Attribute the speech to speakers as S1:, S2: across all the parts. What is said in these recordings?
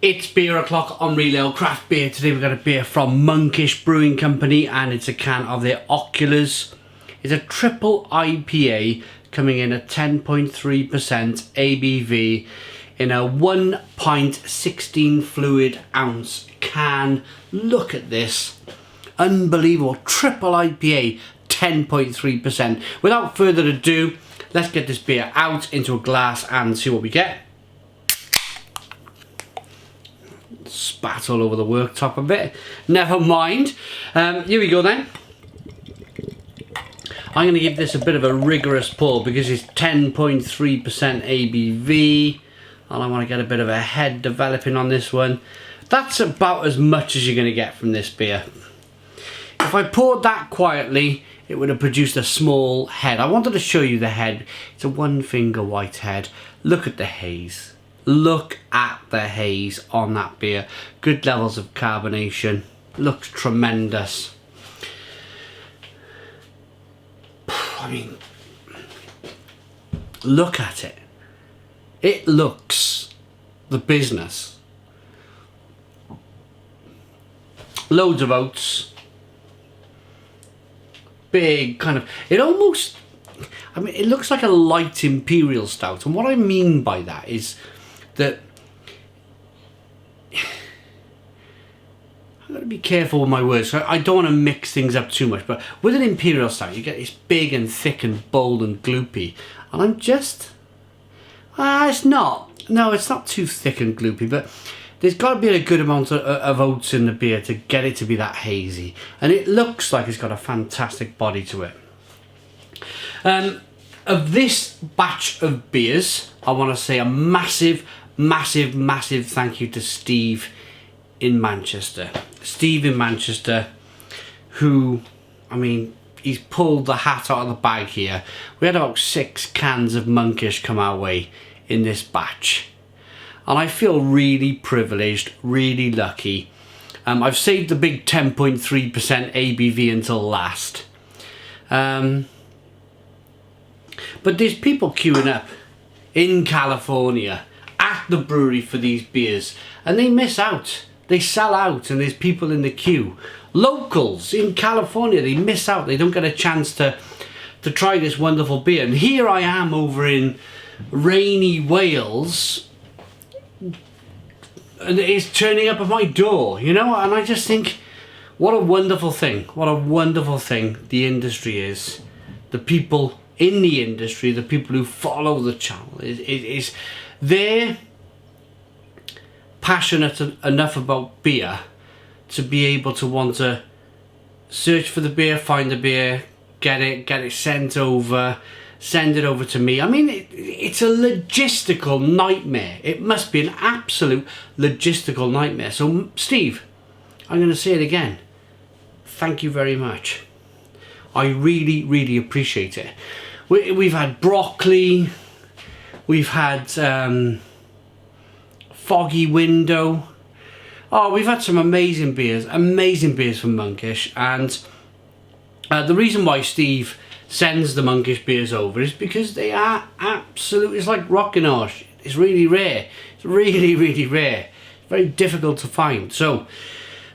S1: It's beer o'clock on Real Ale Craft Beer. Today we've got a beer from Monkish Brewing Company and it's a can of their Oculars. It's a triple IPA coming in at 10.3% ABV in a 1.16 fluid ounce can. Look at this. Unbelievable. Triple IPA, 10.3%. Without further ado, let's get this beer out into a glass and see what we get. Spat all over the worktop a bit. Never mind. Here we go then. I'm going to give this a bit of a rigorous pour because it's 10.3% ABV and I want to get a bit of a head developing on this one. That's about as much as you're going to get from this beer. If I poured that quietly, it would have produced a small head. I wanted to show you the head. It's a one finger white head. Look at the haze. Look at the haze on that beer. Good levels of carbonation. Looks tremendous. I mean, look at it. It looks the business. Loads of oats. Big kind of, it almost, I mean, it looks like a light imperial stout. And what I mean by that is that I've got to be careful with my words. So I don't want to mix things up too much, but with an imperial stout you get this big and thick and bold and gloopy, and I'm just it's not too thick and gloopy, but there's got to be a good amount of oats in the beer to get it to be that hazy, and it looks like it's got a fantastic body to it. Of this batch of beers, I want to say a massive thank you to Steve in Manchester. Steve in Manchester, who, I mean, he's pulled the hat out of the bag here. We had about 6 cans of Monkish come our way in this batch. And I feel really privileged, really lucky. I've saved the big 10.3% ABV until last. But there's people queuing up in California at the brewery for these beers and they miss out. They sell out and there's people in the queue. Locals in California, they miss out. They don't get a chance to try this wonderful beer. And here I am over in rainy Wales and it's turning up at my door, you know, and I just think what a wonderful thing. What a wonderful thing the industry is. The people in the industry, the people who follow the channel, they're passionate enough about beer to be able to want to search for the beer, find the beer, get it sent over, send it over to me. I mean, it's a logistical nightmare. It must be an absolute logistical nightmare. So Steve, I'm going to say it again. Thank you very much. I really appreciate it. We've had broccoli, we've had Foggy Window. Oh, we've had some amazing beers from Monkish, and the reason why Steve sends the Monkish beers over is because they are absolute, it's like rocking horse. It's really rare. It's really rare. It's very difficult to find. So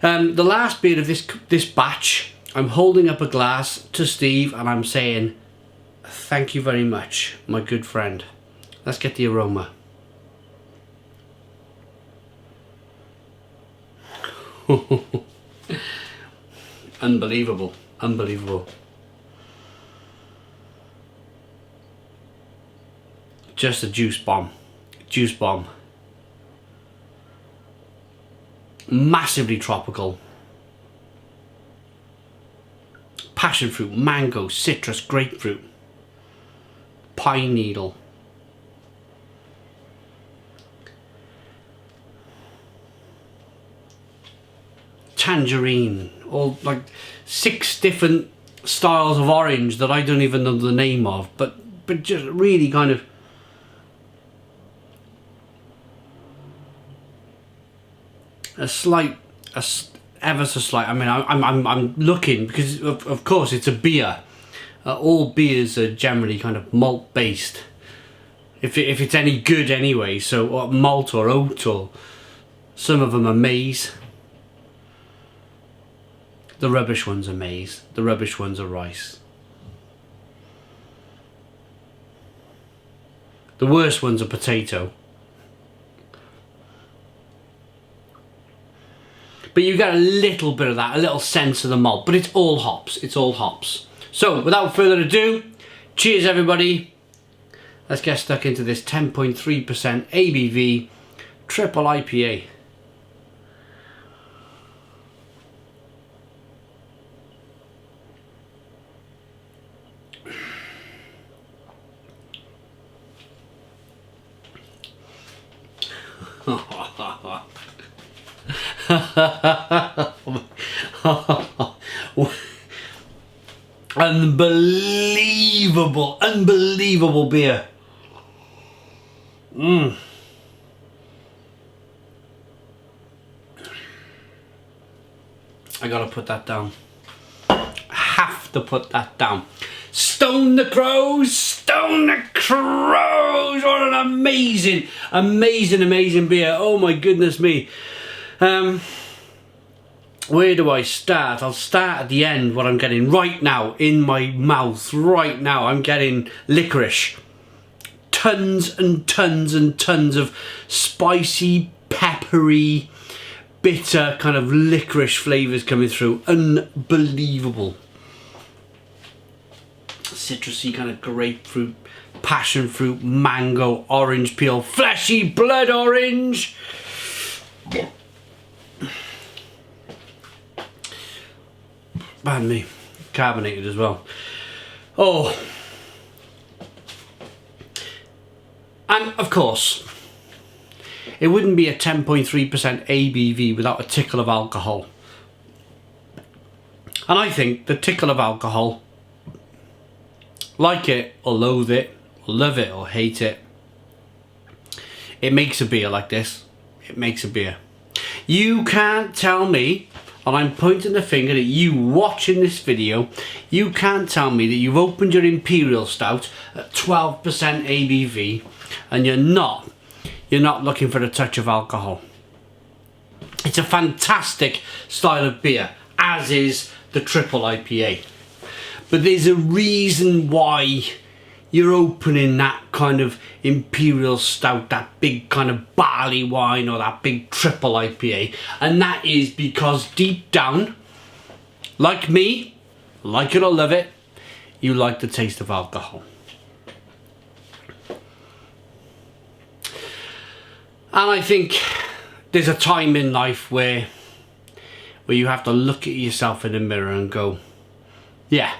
S1: the last beer of this batch, I'm holding up a glass to Steve and I'm saying thank you very much, my good friend. Let's get the aroma. Unbelievable. Just a juice bomb. Massively tropical. Passion fruit, mango, citrus, grapefruit, pine needle. Tangerine, all like 6 different styles of orange that I don't even know the name of, but just really kind of ever so slight. I mean, I'm looking because of course it's a beer. All beers are generally kind of malt based. if it's any good anyway. So malt or oat or Some of them are maize. The rubbish ones are maize. The rubbish ones are rice. The worst ones are potato. But you get a little bit of that, a little sense of the malt. But it's all hops. It's all hops. So, without further ado, cheers everybody. Let's get stuck into this 10.3% ABV triple IPA. Unbelievable beer. I gotta put that down. Have to put that down. Stone the Crows, Stone the Crows. What an amazing beer. Oh my goodness me. Where do I start? I'll start at the end. What I'm getting right now in my mouth right now, I'm getting licorice. Tons and tons and tons of spicy, peppery, bitter kind of licorice flavours coming through. Unbelievable. Citrusy kind of grapefruit, passion fruit, mango, orange peel, fleshy blood orange. Pardon me, carbonated as well. Oh, and of course, it wouldn't be a 10.3% ABV without a tickle of alcohol. And I think the tickle of alcohol, like it or loathe it, or love it or hate it, it makes a beer like this. It makes a beer. You can't tell me, and I'm pointing the finger at you watching this video, you can't tell me that you've opened your Imperial Stout at 12% ABV and you're not looking for a touch of alcohol. It's a fantastic style of beer, as is the triple IPA. But there's a reason why you're opening that kind of Imperial Stout, that big kind of barley wine or that big triple IPA, and that is because deep down, like me, like it or love it, you like the taste of alcohol. And I think there's a time in life where you have to look at yourself in the mirror and go, yeah,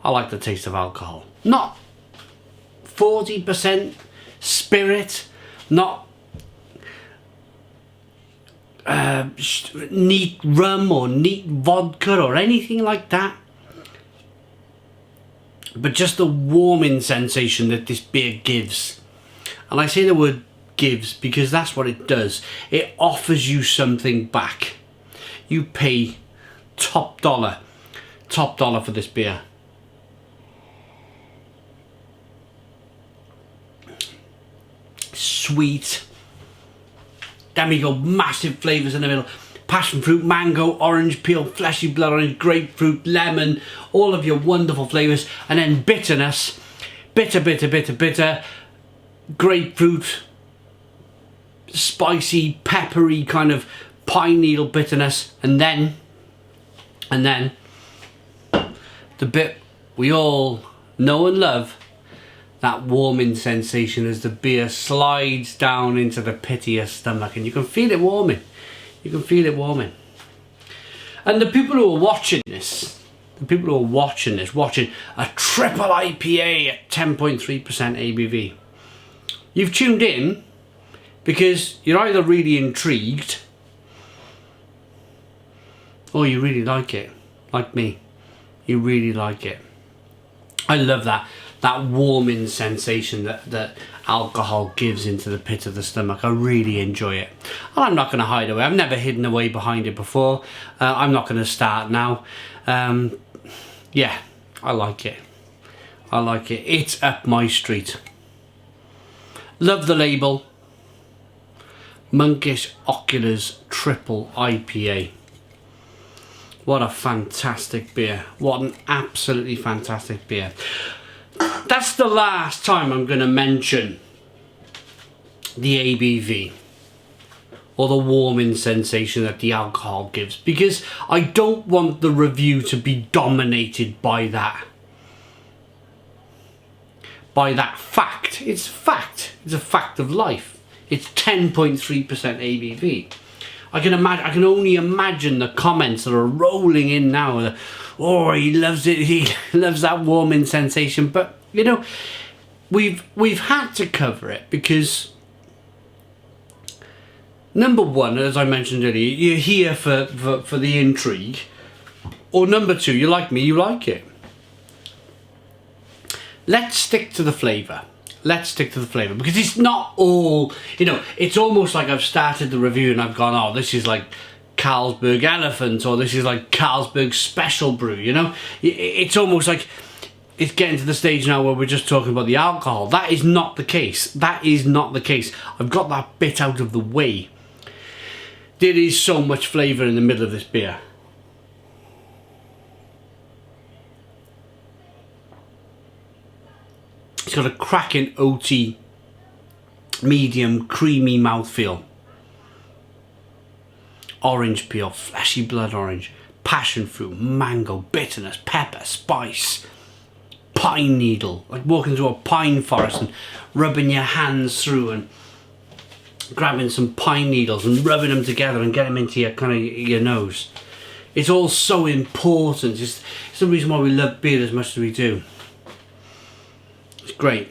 S1: I like the taste of alcohol. Not 40% spirit, not neat rum or neat vodka or anything like that, but just the warming sensation that this beer gives. And I say the word gives because that's what it does. It offers you something back. You pay top dollar for this beer. Sweet. Then we go massive flavours in the middle. Passion fruit, mango, orange peel, fleshy blood orange, grapefruit, lemon, all of your wonderful flavours. And then bitterness. Bitter. Grapefruit, spicy, peppery kind of pine needle bitterness. And then the bit we all know and love, that warming sensation as the beer slides down into the pit of your stomach, and you can feel it warming. You can feel it warming. And the people who are watching this, watching a triple IPA at 10.3% ABV, you've tuned in because you're either really intrigued or you really like it, like me. You really like it. I love that warming sensation that alcohol gives into the pit of the stomach. I really enjoy it. And I'm not going to hide away. I've never hidden away behind it before. I'm not going to start now. Yeah, I like it. I like it. It's up my street. Love the label. Monkish Oculars Triple IPA. What a fantastic beer. What an absolutely fantastic beer. That's the last time I'm going to mention the ABV or the warming sensation that the alcohol gives, because I don't want the review to be dominated by that. By that fact. It's fact. It's a fact of life. It's 10.3% ABV. I can only imagine the comments that are rolling in now. Oh, he loves it. He loves that warming sensation. But you know, we've had to cover it because, number one, as I mentioned earlier, you're here for the intrigue. Or number two, you like me, you like it. Let's stick to the flavour. Let's stick to the flavour, because it's not all, you know, it's almost like I've started the review and I've gone, oh, this is like Carlsberg Elephant, or this is like Carlsberg Special Brew, you know? It's almost like it's getting to the stage now where we're just talking about the alcohol. That is not the case. That is not the case. I've got that bit out of the way. There is so much flavour in the middle of this beer. It's got a cracking oaty, medium, creamy mouthfeel. Orange peel, fleshy blood orange, passion fruit, mango, bitterness, pepper, spice, pine needle. Like walking through a pine forest and rubbing your hands through and grabbing some pine needles and rubbing them together and getting them into your kind of your nose. It's all so important. It's the reason why we love beer as much as we do. It's great.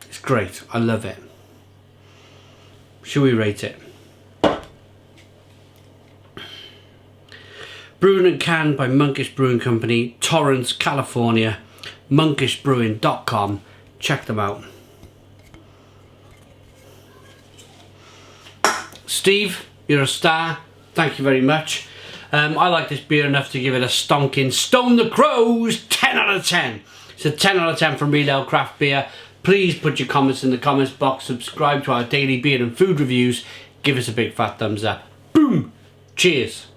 S1: It's great. I love it. Should we rate it? Brewed and canned by Monkish Brewing Company, Torrance, California. monkishbrewing.com. Check them out. Steve, you're a star. Thank you very much. I like this beer enough to give it a stonking Stone the Crows 10 out of 10. It's a 10 out of 10 from Real Ale Craft Beer. Please put your comments in the comments box. Subscribe to our daily beer and food reviews. Give us a big fat thumbs up. Boom! Cheers.